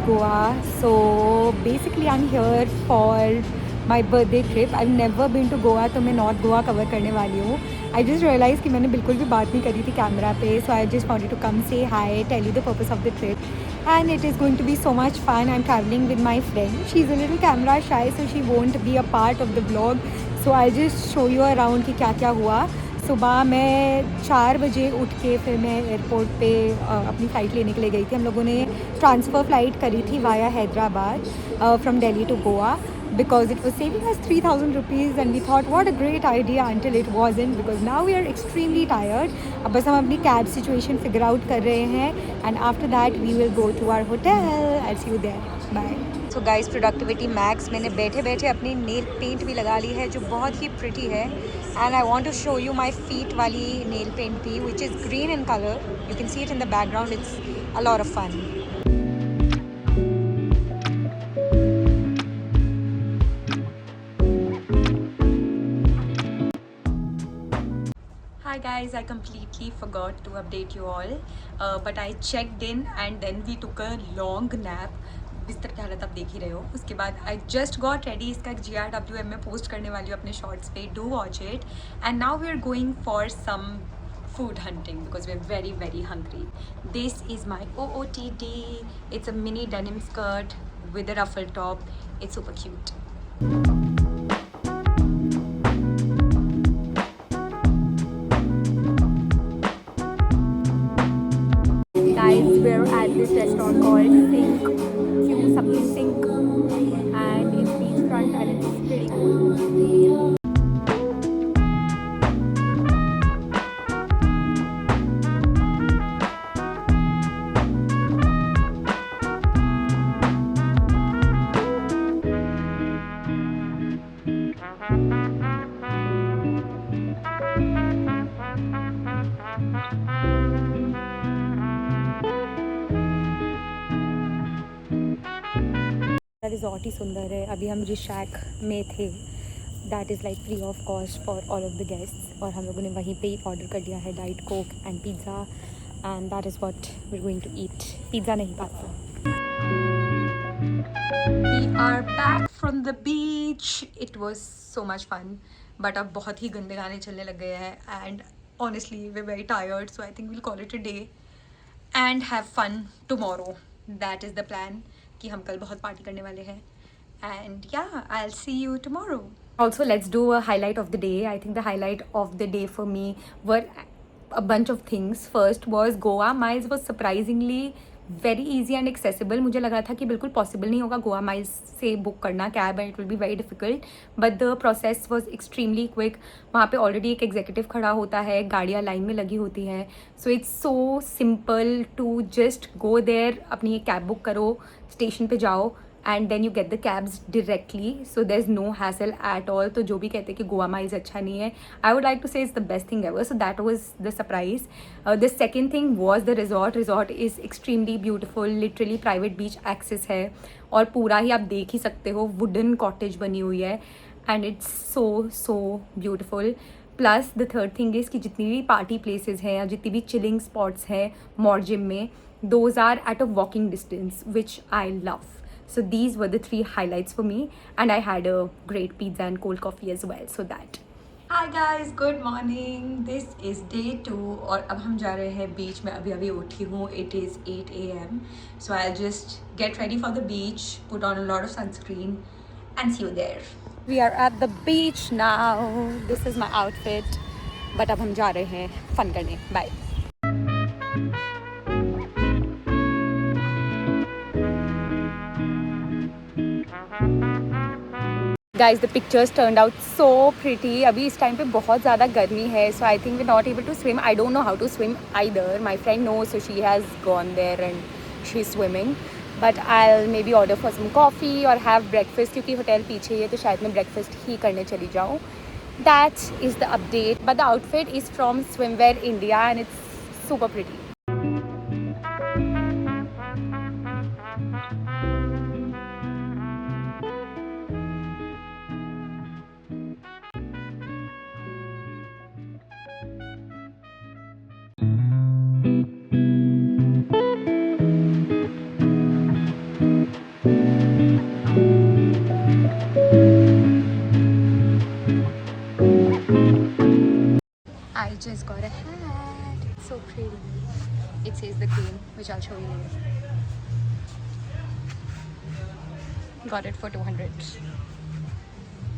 Goa. So basically I'm here for my birthday trip. I've never been to Goa, तो मैं north Goa cover करने वाली हूँ. I just realized कि मैंने बिल्कुल भी बात नहीं करी थी कैमरा पे. So I just wanted to come say hi, tell you the purpose of the trip. And it is going to be so much fun. I'm traveling with my friend. She's a little camera shy, so she won't be a part of the vlog. So I'll just show you around कि क्या क्या हुआ. सुबह मैं 4 बजे उठ के फिर मैं एयरपोर्ट पे अपनी फ़्लाइट लेने के लिए गई थी. हम लोगों ने ट्रांसफ़र फ़्लाइट करी थी via Hyderabad from Delhi to Goa because it was saving us 3,000 rupees and we thought what a great idea until it wasn't, because now we are extremely tired. अब बस हम अपनी कैब सिचुएशन फिगर आउट कर रहे हैं and after that we will go to our hotel. I'll see you there. Bye. So guys, productivity max. मैंने बैठे बैठे अपनी नेल पेंट भी लगा ली है जो बहुत ही प्रिटी है. And I want to show you my feet वाली nail paint भी, which is green in color. You can see it in the background. It's a lot of fun. Hi guys, I completely forgot to update you all, but I checked in and then we took a long nap. बिस्तर की हालत आप देख ही रहे हो. उसके बाद I just got ready. इसका GRWM में पोस्ट करने वाली हूँ अपने शॉर्ट्स पे. Do watch it. And now we are going for some food hunting because we're very very hungry. This is my OOTD. It's a mini denim skirt with a ruffle top. It's super cute. Guys, we're at this restaurant called Sink, Q something Sink, and it's beachfront and it's pretty cool. Resort ही सुंदर है. अभी हम रिशैक में थे. That is like free of cost for all of the guests और हम लोगों ने वहीं पे ही ऑर्डर कर दिया है diet coke and pizza and that is what we are going to eat. Pizza नहीं, pasta. We are back from the beach. It was so much fun. But अब बहुत ही गंदे गाने चलने लग गए हैं and honestly we're very tired, so I think we'll call it a day and have fun tomorrow. That is the plan कि हम कल बहुत पार्टी करने वाले हैं. And yeah, I'll see you tomorrow. Also, let's do a highlight of the day. I think the highlight of the day for me were a bunch of things. First was Goa Miles was surprisingly very easy and accessible. मुझे लगा था कि बिल्कुल possible नहीं होगा Goa miles से book करना cab and it will be very difficult, but the process was extremely quick. वहाँ पे ऑलरेडी एक एग्जीक्यूटिव खड़ा होता है, गाड़ियाँ लाइन में लगी होती हैं. So it's so simple to just go there, अपनी एक कैब बुक करो, स्टेशन पे जाओ and then you get the cabs directly, so there's no hassle at all. तो जो भी कहते हैं कि गोवा माइल्स अच्छा नहीं है, I would like to say it's the best thing ever. So that was the surprise. The second thing was the resort is extremely beautiful. Literally private beach access है और पूरा ही आप देख ही सकते हो. wooden cottage बनी हुई है and it's so beautiful. Plus the third thing is कि जितनी भी पार्टी प्लेसेस हैं या जितनी भी चिलिंग स्पॉट्स हैं मॉर्जिम में, those are at a walking distance which I love. So these were the 3 highlights for me and I had a great pizza and cold coffee as well. So that. Hi guys, good morning. This is day 2 और अब हम जा रहे हैं बीच में. अभी उठी हूँ. It is 8 AM. So I'll just get ready for the beach, put on a lot of sunscreen and see you there. We are at the beach now. This is my outfit. But अब हम जा रहे हैं fun करने. Bye. Guys, the pictures turned out so pretty. अभी इस time पे बहुत ज़्यादा गर्मी है, so I think we're not able to swim. I don't know how to swim either. My friend knows, so she has gone there and she's swimming. But I'll maybe order for some coffee or have breakfast क्योंकि hotel पीछे ही है, तो शायद मैं breakfast ही करने चली जाऊँ. That is the update. But the outfit is from Swimwear India and it's super pretty. pretty. It says the cream, which I'll show you later. Got it for 200.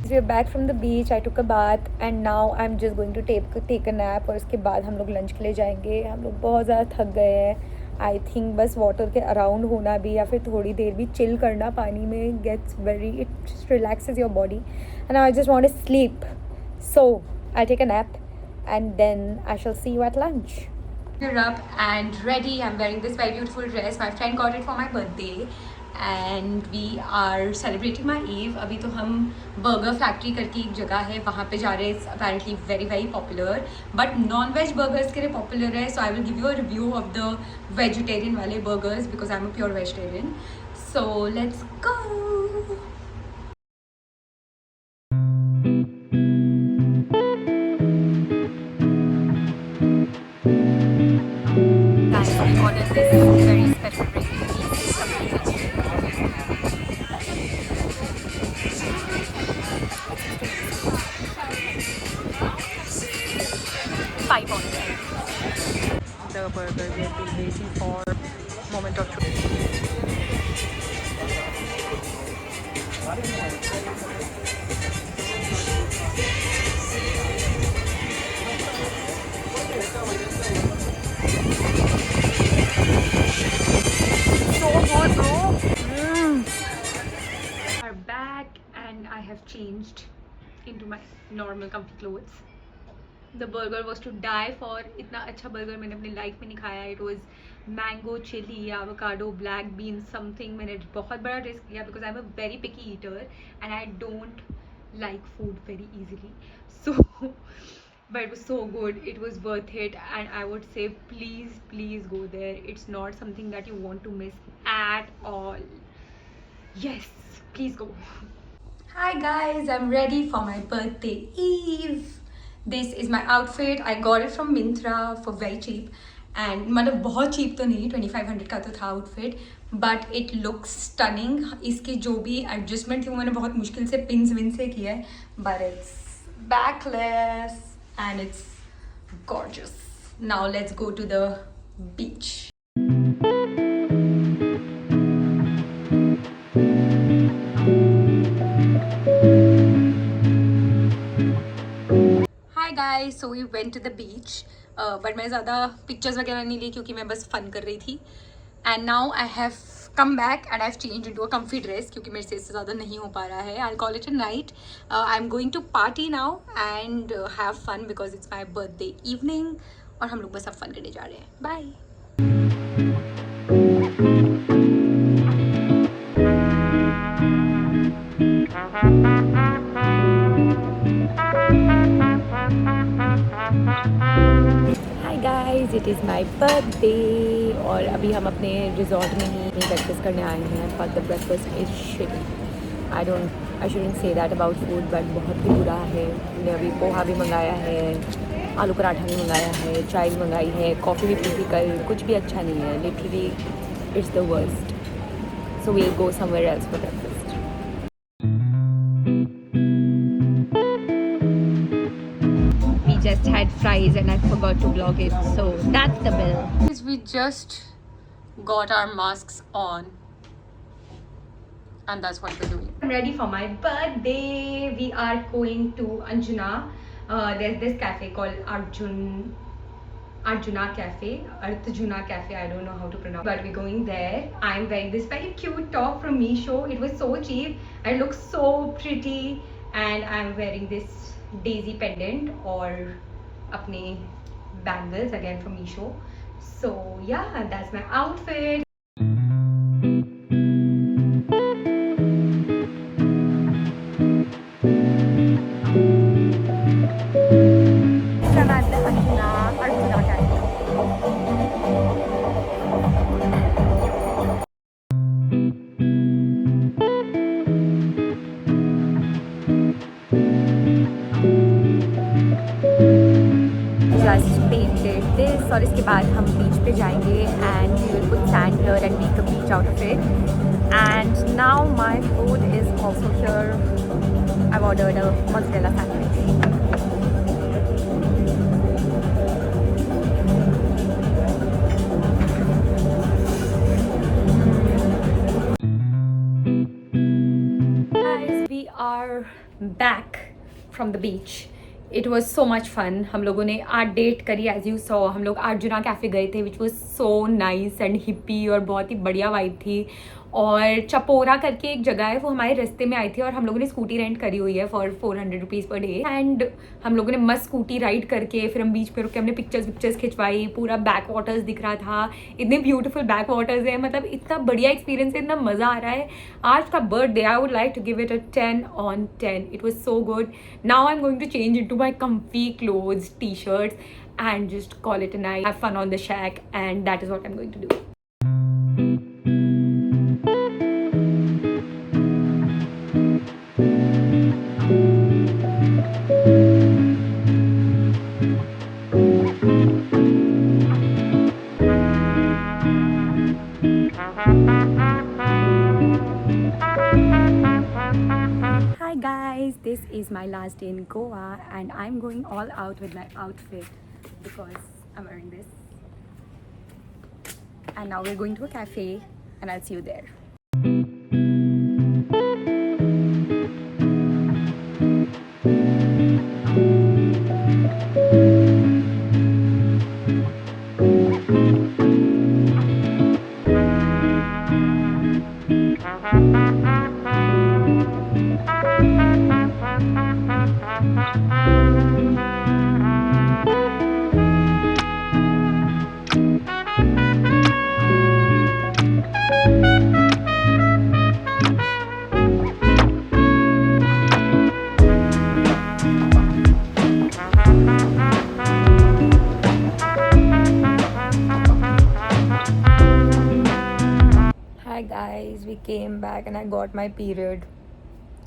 We are back from the beach. I took a bath and now I'm just going to take a nap. और उसके बाद हम लोग lunch के लिए जाएंगे. हम लोग बहुत ज़्यादा थक गए हैं. आई थिंक बस वाटर के अराउंड होना भी या फिर थोड़ी देर भी चिल करना पानी में gets very it relaxes your body and I just want to sleep. So I take a nap and then I shall see you at lunch. We're up and ready. I'm wearing this very beautiful dress. My friend got it for my birthday and we are celebrating my Eve. अभी तो हम burger factory करके एक जगह है वहाँ पे जा रहे हैं. It's apparently very very popular but non-veg burgers के लिए popular है. So I will give you a review of the vegetarian वाले burgers because I'm a pure vegetarian. So let's go. The burger we have been waiting for moment of truth. So hot, bro. Are back and I have changed into my normal comfy clothes. The burger was to die for. इतना अच्छा burger मैंने अपनी life में नहीं खाया. It was mango, chili, avocado, black beans, something. मैंने बहुत बड़ा risk लिया because I'm a very picky eater and I don't like food very easily. So, but it was so good. It was worth it and I would say please go there. It's not something that you want to miss at all. Yes, please go. Hi guys, I'm ready for my birthday Eve. This is my outfit. I got it from Myntra for very cheap and मतलब बहुत cheap तो नहीं 2500 का तो था outfit but it looks stunning. इसके जो भी adjustment थे वो मैंने बहुत मुश्किल से pins विन से किया है but it's backless and it's gorgeous. Now let's go to the beach. Guys, so we went to the beach but मैं ज़्यादा pictures वगैरह नहीं ली क्योंकि मैं बस fun कर रही थी and now I have come back and I've changed into a comfy dress क्योंकि मेरे से इससे ज़्यादा नहीं हो पा रहा है. I'll call it a night. I'm going to party now and have fun because it's my birthday evening और हम लोग बस अब fun करने जा रहे हैं. Bye. Hi guys, it is my birthday और अभी हम अपने रिजॉर्ट में ही ब्रेकफास्ट करने आए हैं but the breakfast is shitty. I shouldn't say that about food but बहुत ही बुरा है. मैंने अभी पोहा भी मंगाया है, आलू पराठा भी मंगाया है, चाय भी मंगाई है, कॉफ़ी भी पी थी कल. कुछ भी अच्छा नहीं है. Literally it's the worst. So we'll go somewhere else for breakfast. Just had fries and I forgot to vlog it, so that's the bill. We just got our masks on and that's what we're doing. I'm ready for my birthday. We are going to Anjuna. There's this cafe called Arjuna Cafe, Arjuna Cafe, I don't know how to pronounce, but we're going there. I'm wearing this very cute top from Meesho. It was so cheap. It looks so pretty and I'm wearing this daisy pendant or अपने bangles again from Meesho. So yeah, that's my outfit. और इसके बाद हम beach पे जाएंगे and we will put sand here and make a beach out of it and now my food is also here. I have ordered a mozzarella sandwich. are back from the beach. It was so much fun. हम लोगों ने art date करी as you saw. हम लोग arjuna cafe गए थे which was so nice and hippie और बहुत ही बढ़िया वाइब थी. और चपोरा करके एक जगह है, वो हमारे रास्ते में आई थी और हम लोगों ने स्कूटी रेंट करी हुई है for 400 rupees per day. And हम लोगों ने मस्त स्कूटी राइड करके फिर हम बीच पे रुक के हमने पिक्चर्स खिंचवाई. पूरा बैक वाटर्स दिख रहा था. इतने ब्यूटीफुल बैक वाटर्स है, मतलब इतना बढ़िया एक्सपीरियंस है, इतना मज़ा आ रहा है. आज का birthday I would like to give it a 10/10. It was so good. Now I am going to change into my comfy clothes, t-shirts and just call it a night. Have fun on the shack, and that is what I'm going to do. Hi guys, this is my last day in Goa and I'm going all out with my outfit because I'm wearing this. And now we're going to a cafe and I'll see you there. Hi guys, we came back and I got my period,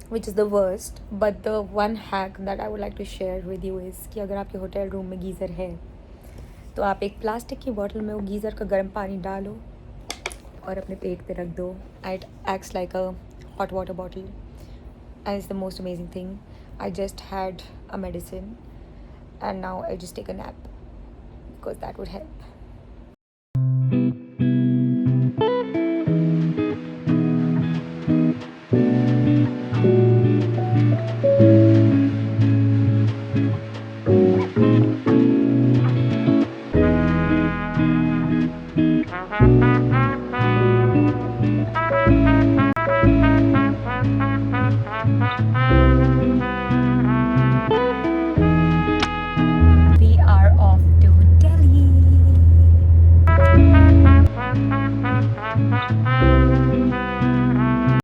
which is the worst. But the one hack that I would like to share with you is कि अगर आपके hotel room में geyser है तो आप एक plastic की bottle में वो गीज़र का गर्म पानी डालो और अपने पेट पे रख दो. It acts like a hot water bottle and it's the most amazing thing. I just had a medicine and now I just take a nap because that would help.